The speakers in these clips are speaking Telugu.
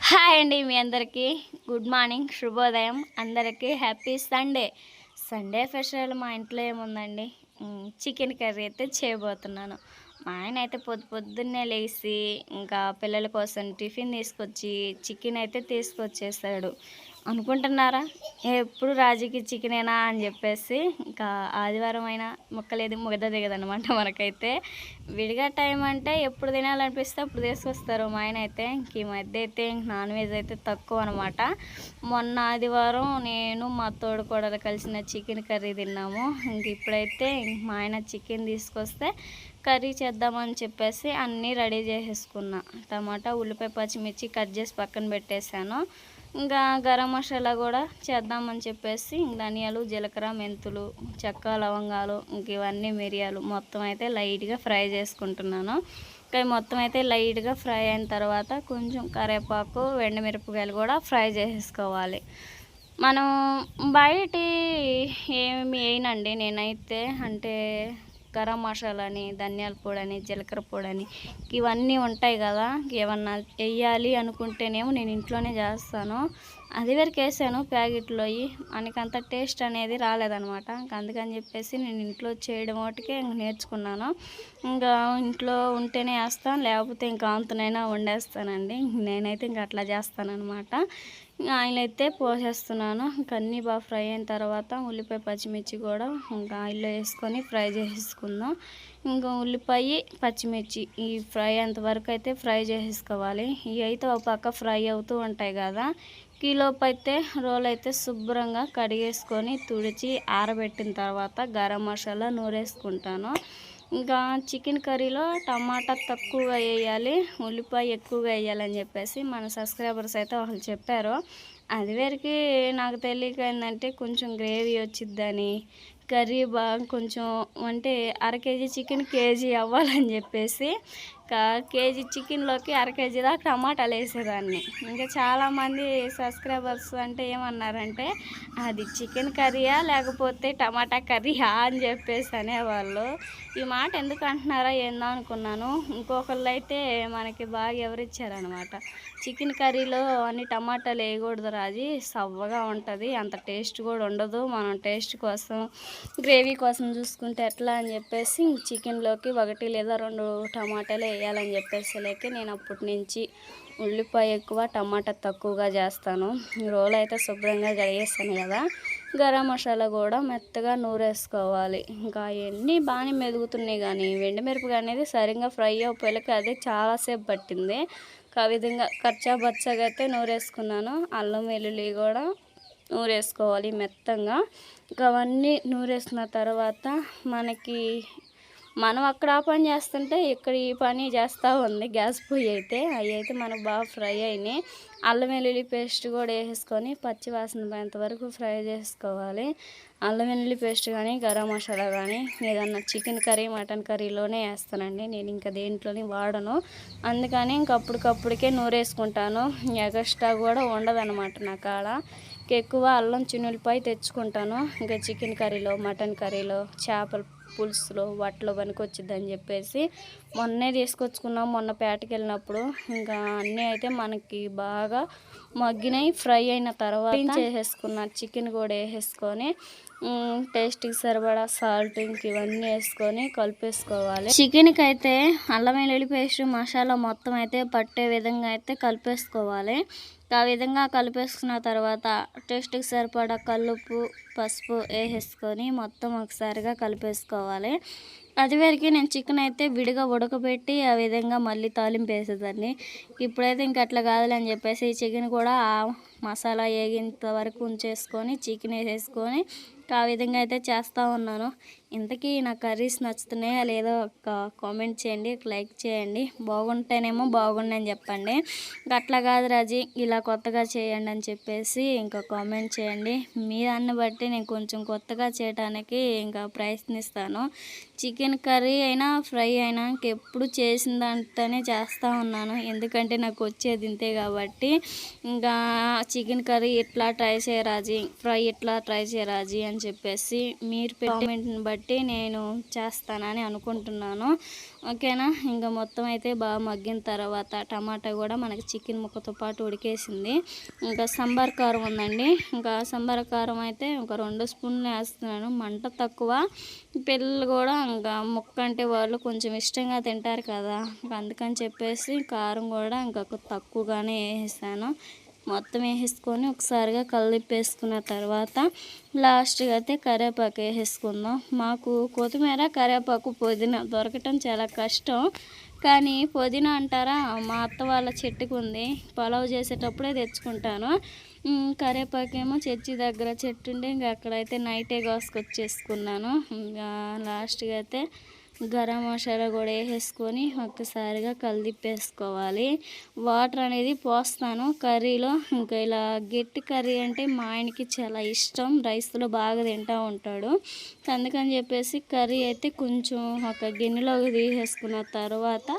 హాయ్ అండి, మీ అందరికీ గుడ్ మార్నింగ్, శుభోదయం. అందరికీ హ్యాపీ సండే. సండే స్పెషల్ మా ఇంట్లో ఏముందండి, చికెన్ కర్రీ అయితే చేయబోతున్నాను. మా ఆయన అయితే పొద్దున్నే లేచి ఇంకా పిల్లల కోసం టిఫిన్ తీసుకొచ్చి చికెన్ అయితే తీసుకొచ్చేసాడు. అనుకుంటున్నారా ఎప్పుడు రాజుకి చికెనేనా అని చెప్పేసి, ఇంకా ఆదివారం అయినా ముక్కలేదు ముగద దిగదనమాట మనకైతే. విడిగా టైం అంటే ఎప్పుడు తినాలనిపిస్తే అప్పుడు తీసుకొస్తారు మా ఆయన అయితే. ఈ మధ్య అయితే నాన్ వెజ్ అయితే తక్కువ అనమాట. మొన్న ఆదివారం నేను మా తోడుకోడలు కలిసిన చికెన్ కర్రీ తిన్నాము. ఇంక ఇప్పుడైతే మా ఆయన చికెన్ తీసుకొస్తే కర్రీ చేద్దామని చెప్పేసి అన్నీ రెడీ చేసేసుకున్నా. టమాటా, ఉల్లిపాయ, పచ్చిమిర్చి కట్ చేసి పక్కన పెట్టేశాను. ఇంకా గరం మసాలా కూడా చేద్దామని చెప్పేసి ధనియాలు, జీలకర్ర, మెంతులు, చెక్క, లవంగాలు, ఇంక ఇవన్నీ మిరియాలు మొత్తం అయితే లైట్గా ఫ్రై చేసుకుంటున్నాను. ఇంకా మొత్తం అయితే లైట్గా ఫ్రై అయిన తర్వాత కొంచెం కరివేపాకు, ఎండుమిరపకాయలు కూడా ఫ్రై చేసేసుకోవాలి. మనం బయట ఏమి వేయనండి నేనైతే, అంటే గరం మసాలాని, ధనియాల పొడని, జీలకర్ర పొడని ఇవన్నీ ఉంటాయి కదా. ఏమన్నా వేయాలి అనుకుంటేనేమో నేను ఇంట్లోనే చేస్తాను. అది వరకు వేసాను ప్యాకెట్లో, మనకంత టేస్ట్ అనేది రాలేదనమాట. అందుకని చెప్పేసి నేను ఇంట్లో చేయడం ఒకటికే నేర్చుకున్నాను. ఇంకా ఇంట్లో ఉంటేనే వేస్తాను, లేకపోతే ఇంకా అంతనైనా వండేస్తానండి. నేనైతే ఇంకా అట్లా చేస్తానన్నమాట. ఆయిల్ అయితే పోసేస్తున్నాను. ఇంకా అన్నీ బాగా ఫ్రై అయిన తర్వాత ఉల్లిపాయ, పచ్చిమిర్చి కూడా ఇంకా ఆయిల్లో వేసుకొని ఫ్రై చేసేసుకుందాం. ఇంకా ఉల్లిపాయ, పచ్చిమిర్చి ఈ ఫ్రై అంతవరకు అయితే ఫ్రై చేసేసుకోవాలి. ఇవి అయితే ఒక పక్క ఫ్రై అవుతూ ఉంటాయి కదా. కిలోపు అయితే రోల్ అయితే శుభ్రంగా కడిగేసుకొని తుడిచి ఆరబెట్టిన తర్వాత గరం మసాలా నూరేసుకుంటాను. ఇంకా చికెన్ కర్రీలో టమాటా తక్కువగా వేయాలి, ఉల్లిపాయ ఎక్కువగా వేయాలని చెప్పేసి మన సబ్స్క్రైబర్స్ అయితే వాళ్ళు చెప్పారు. అది వరకు నాకు తెలియక ఏంటంటే కొంచెం గ్రేవీ వచ్చిద్దని, కర్రీ బాగా కొంచెం అంటే అర కేజీ చికెన్ కేజీ అవ్వాలని చెప్పేసి కేజీ చికెన్లోకి అర కేజీ దాకా టమాటాలు వేసేదాన్ని. ఇంకా చాలామంది సబ్స్క్రైబర్స్ అంటే ఏమన్నారంటే అది చికెన్ కర్రీయా లేకపోతే టమాటా కర్రీయా అని చెప్పేసి అనేవాళ్ళు. ఈ మాట ఎందుకు అంటున్నారా ఏందో అనుకున్నాను. ఇంకొకళ్ళు అయితే మనకి బాగా ఎవరిచ్చారనమాట, చికెన్ కర్రీలో అన్ని టమాటాలు వేయకూడదు రాజీ, సవ్వగా ఉంటుంది, అంత టేస్ట్ కూడా ఉండదు, మనం టేస్ట్ కోసం గ్రేవీ కోసం చూసుకుంటే ఎట్లా అని చెప్పేసి చికెన్లోకి 1 లేదా 2 టమాటాలు వేయాలని చెప్పేసి లేక నేను అప్పటి నుంచి ఉల్లిపాయ ఎక్కువ, టమాటా తక్కువగా చేస్తాను. రోల్ అయితే శుభ్రంగా కడిగేస్తాను కదా. గరం మసాలా కూడా మెత్తగా నూరేసుకోవాలి. ఇంకా అవన్నీ బాగానే మెదుగుతున్నాయి కానీ ఎండుమిరపకాయ అనేది సరిగ్గా ఫ్రై అయిపోయాక అదే చాలాసేపు పట్టింది. ఆ విధంగా కచ్చా బచ్చగా అయితే నూరేసుకున్నాను. అల్లం వెల్లుల్లి కూడా నూరేసుకోవాలి మెత్తంగా. ఇంకా అవన్నీ నూరేసుకున్న తర్వాత మనం అక్కడ ఆ పని చేస్తుంటే ఇక్కడ ఈ పని చేస్తూ ఉంది గ్యాస్ పొయ్యి అయితే. అవి అయితే మనకు బాగా ఫ్రై అయినాయి. అల్లం వెల్లుల్లి పేస్ట్ కూడా వేసేసుకొని పచ్చి వాసన పోయేంత వరకు ఫ్రై చేసుకోవాలి. అల్లం వెల్లుల్లి పేస్ట్ కానీ గరం మసాలా కానీ ఏదన్నా చికెన్ కర్రీ, మటన్ కర్రీలోనే వేస్తానండి, నేను ఇంకా దేంట్లోని వాడను. అందుకని ఇంకప్పటికప్పుడికే నూరేసుకుంటాను. ఎగస్ట్రా కూడా ఉండదన్నమాట నా కాడ. ఎక్కువ అల్లం చిన్నులపై తెచ్చుకుంటాను. ఇంకా చికెన్ కర్రీలో, మటన్ కర్రీలో, చేపల పులుసులో వాటిలో పనికొచ్చిద్దని చెప్పేసి మొన్నే తీసుకొచ్చుకున్నాం, మొన్న పేటకి వెళ్ళినప్పుడు. ఇంకా అన్నీ అయితే మనకి బాగా మగ్గినాయి. ఫ్రై అయిన తర్వాత చేసేసుకున్న చికెన్ కూడా వేసేసుకొని టేస్ట్కి సరిపడా సాల్ట్ ఇంక ఇవన్నీ వేసుకొని కలిపేసుకోవాలి. చికెన్కి అయితే అల్లం వెల్లుల్లి పేస్ట్, మసాలా మొత్తం అయితే పట్టే విధంగా అయితే కలిపేసుకోవాలి. ఆ విధంగా కలిపేసుకున్న తర్వాత టేస్ట్కి సరిపడా కల్లుప్పు, పసుపు వేసేసుకొని మొత్తం ఒకసారిగా కలిపేసుకోవాలి. అది వరకు నేను చికెన్ అయితే విడిగా ఉడకబెట్టి ఆ విధంగా మళ్ళీ తాలింపు వేసేదాన్ని. ఇప్పుడైతే ఇంక అట్లా కాదులే అని చెప్పేసి చికెన్ కూడా ఆ మసాలా వేగేంత వరకు ఉంచేసుకొని చికెన్ వేసేసుకొని ఆ విధంగా అయితే చేస్తూ ఉన్నాను. ఇంతకీ నా కర్రీస్ నచ్చుతున్నాయా లేదో ఒక కామెంట్ చేయండి, లైక్ చేయండి. బాగుంటేనేమో బాగుండి అని చెప్పండి. అట్లా కాదు రాజీ ఇలా కొత్తగా చేయండి అని చెప్పేసి ఇంకా కామెంట్ చేయండి. మీ దాన్ని బట్టి నేను కొంచెం కొత్తగా చేయడానికి ఇంకా ప్రయత్నిస్తాను. చికెన్ కర్రీ అయినా ఫ్రై అయినా ఇంకెప్పుడు చేసిన దాంట్లోనే చేస్తూ ఉన్నాను, ఎందుకంటే నాకు వచ్చేది ఇంతే కాబట్టి. ఇంకా చికెన్ కర్రీ ఎట్లా ట్రై చేయరాజీ, ఫ్రై ఎట్లా ట్రై చేయరాజీ అని చెప్పేసి మీరు కామెంట్ని బట్టి పెట్టి నేను చేస్తానని అనుకుంటున్నాను. ఓకేనా. ఇంకా మొత్తం అయితే బాగా మగ్గిన తర్వాత టమాటా కూడా మనకి చికెన్ ముక్కతో పాటు ఉడికేసింది. ఇంకా సాంబార్ కారం ఉందండి. ఇంకా సాంబార్ కారం అయితే ఒక 2 స్పూన్లు వేస్తున్నాను. మంట తక్కువ. పిల్లలు కూడా ఇంకా ముక్క అంటే వాళ్ళు కొంచెం ఇష్టంగా తింటారు కదా, అందుకని చెప్పేసి కారం కూడా ఇంకా తక్కువగానే వేసేసాను. మొత్తం వేసేసుకొని ఒకసారిగా కలిపేసుకున్న తర్వాత లాస్ట్గా అయితే కరివేపాకు వేసేసుకుందాం. మాకు కొత్తిమీర, కరివేపాకు, పుదీనా దొరకటం చాలా కష్టం. కానీ పుదీనా అంటారా, మా అత్త వాళ్ళ చెట్టుకు ఉంది. పలావ్ చేసేటప్పుడే తెచ్చుకుంటాను. కరివేపాకేమో చర్చి దగ్గర చెట్టు ఉండి ఇంకా అక్కడైతే నైటే కోసుకొచ్చేసుకున్నాను. ఇంకా లాస్ట్గా అయితే గరం మసాలా కూడా వేసేసుకొని ఒక్కసారిగా కలిపేసుకోవాలి. వాటర్ అనేది పోస్తాను కర్రీలో. ఇంకా ఇలా గట్టి కర్రీ అంటే మా ఆయనకి చాలా ఇష్టం, రైస్లో బాగా తింటూ ఉంటాడు. అందుకని చెప్పేసి కర్రీ అయితే కొంచెం ఒక గిన్నెలోకి తీసేసుకున్న తర్వాత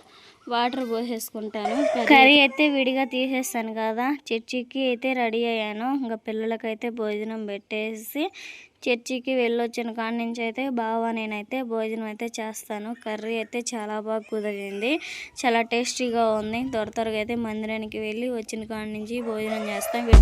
వాటర్ పోసేసుకుంటాను. కర్రీ అయితే విడిగా తీసేస్తాను కదా. చర్చికి అయితే రెడీ అయ్యాను. ఇంకా పిల్లలకైతే భోజనం పెట్టేసి చర్చికి వెళ్ళొచ్చిన కాడి నుంచి అయితే బాగా నేనైతే భోజనం అయితే చేస్తాను. కర్రీ అయితే చాలా బాగా కుదిరింది, చాలా టేస్టీగా ఉంది. త్వరగా అయితే మందిరానికి వెళ్ళి వచ్చిన కాడి నుంచి భోజనం చేస్తాను.